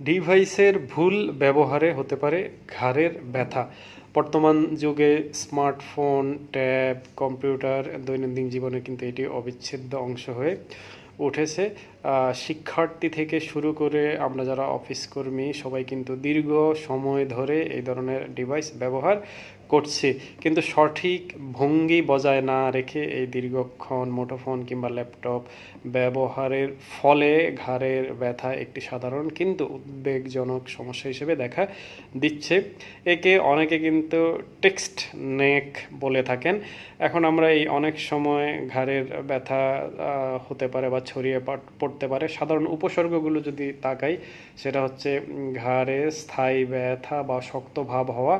ডিভাইসের ভুল ব্যবহারে হতে পারে ঘাড়ের ব্যথা। বর্তমান যুগে স্মার্টফোন, ট্যাব, কম্পিউটার দৈনন্দিন জীবনে কিন্তু এটি অবিচ্ছেদ্য অংশ হয়ে উঠেছে। শিক্ষার্থী থেকে শুরু করে আমরা যারা অফিস কর্মী সবাই কিন্তু দীর্ঘ সময় ধরে এই ধরনের ডিভাইস ব্যবহার করছি, কিন্তু সঠিক ভঙ্গি বজায় না রেখে এই দীর্ঘক্ষণ মুঠোফোন কিংবা ল্যাপটপ ব্যবহারের ফলে ঘাড়ের ব্যথা একটি সাধারণ কিন্তু উদ্বেগজনক সমস্যা হিসেবে দেখা দিচ্ছে। একে অনেকে কিন্তু টেক্সট নেক বলে থাকেন। এখন আমরা এই অনেক সময় ঘাড়ের ব্যথা হতে পারে বা ছড়িয়ে পড়তে পারে। সাধারণ উপসর্গগুলো যদি তাকাই, সেটা হচ্ছে ঘাড়ে স্থায়ী ব্যথা বা শক্ত ভাব হওয়া,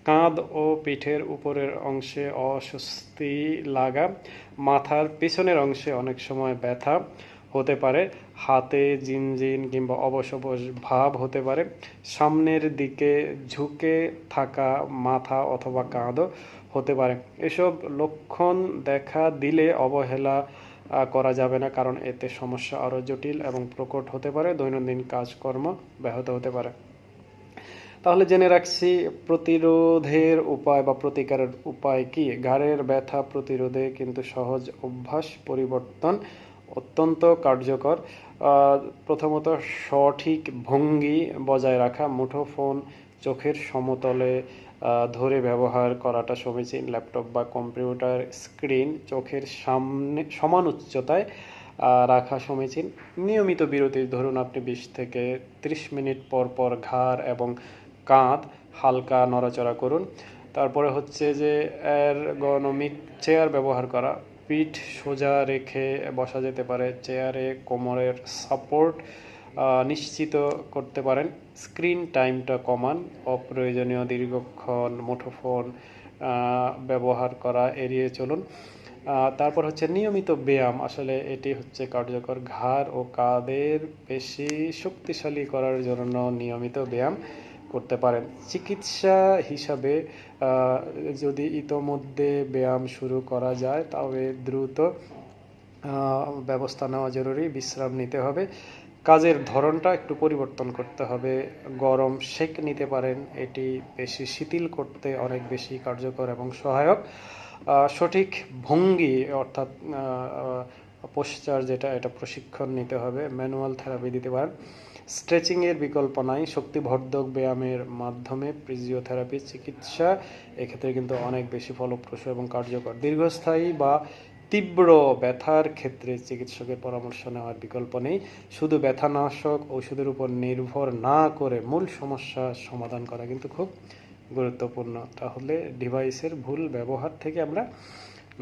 কাঁধ ও পিঠের উপরের অংশে অস্বস্তি লাগা, মাথার পেছনের অংশে অনেক সময় ব্যথা হতে পারে, হাতে জিনজিন কিংবা অবশ অবশ ভাব হতে পারে, সামনের দিকে ঝুঁকে থাকা মাথা অথবা কাঁধও হতে পারে। এসব লক্ষণ দেখা দিলে অবহেলা করা যাবে না, কারণ এতে সমস্যা আরও জটিল এবং প্রকট হতে পারে, দৈনন্দিন কাজকর্ম ব্যাহত হতে পারে। তাহলে জেনে রাখছি প্রতিরোধের উপায় বা প্রতিকারের উপায় কি। ঘাড়ের ব্যথা প্রতিরোধে কিন্তু সহজ অভ্যাস পরিবর্তন অত্যন্ত কার্যকর। প্রথমত সঠিক ভঙ্গি বজায় রাখা, মুঠোফোন চোখের সমতলে ধরে ব্যবহার করাটা সমীচীন। ল্যাপটপ বা কম্পিউটার স্ক্রিন চোখের সামনে সমান উচ্চতায় রাখা সমীচীন। নিয়মিত বিরতি, ধরুন আপনি 20 থেকে 30 মিনিট পর পর ঘাড় এবং কাঁধ হালকা নড়াচড়া করুন। তারপরে হচ্ছে যে এরগনোমিক চেয়ার ব্যবহার করা, পিঠ সোজা রেখে বসা যেতে পারে। চেয়ারে কোমরের সাপোর্ট নিশ্চিত করতে পারেন। স্ক্রিন টাইমটা কমান, অপ্রয়োজনীয় দীর্ঘক্ষণ মুঠোফোন ব্যবহার করা এড়িয়ে চলুন। তারপর হচ্ছে নিয়মিত ব্যায়াম, আসলে এটি হচ্ছে কার্যকর। ঘাড় ও কাঁধের পেশি শক্তিশালী করার জন্য নিয়মিত ব্যায়াম করতে পারেন। চিকিৎসা হিসাবে যদি ইতোমধ্যে ব্যায়াম শুরু করা যায় তবে দ্রুত ব্যবস্থা নেওয়া জরুরি। বিশ্রাম নিতে হবে। কাজের ধরনটা একটু পরিবর্তন করতে হবে। গরম সেক নিতে পারেন, এটি পেশি শিথিল করতে অনেক বেশি কার্যকর এবং সহায়ক। সঠিক ভঙ্গি অর্থাৎ পোশ্চার যেটা, এটা প্রশিক্ষণ নিতে হবে। ম্যানুয়াল থেরাপি দিতে পারেন। স্ট্রেচিংয়ের বিকল্প নাই। শক্তিবর্ধক ব্যায়ামের মাধ্যমে ফিজিওথেরাপি চিকিৎসা এক্ষেত্রে কিন্তু অনেক বেশি ফলপ্রসূ এবং কার্যকর। দীর্ঘস্থায়ী বা তীব্র ব্যথার ক্ষেত্রে চিকিৎসকের পরামর্শ নেওয়ার বিকল্প নেই। শুধু ব্যথানাশক ওষুধের উপর নির্ভর না করে মূল সমস্যা সমাধান করা কিন্তু খুব গুরুত্বপূর্ণ। তাহলে ডিভাইসের ভুল ব্যবহার থেকে আমরা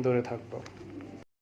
দূরে থাকব।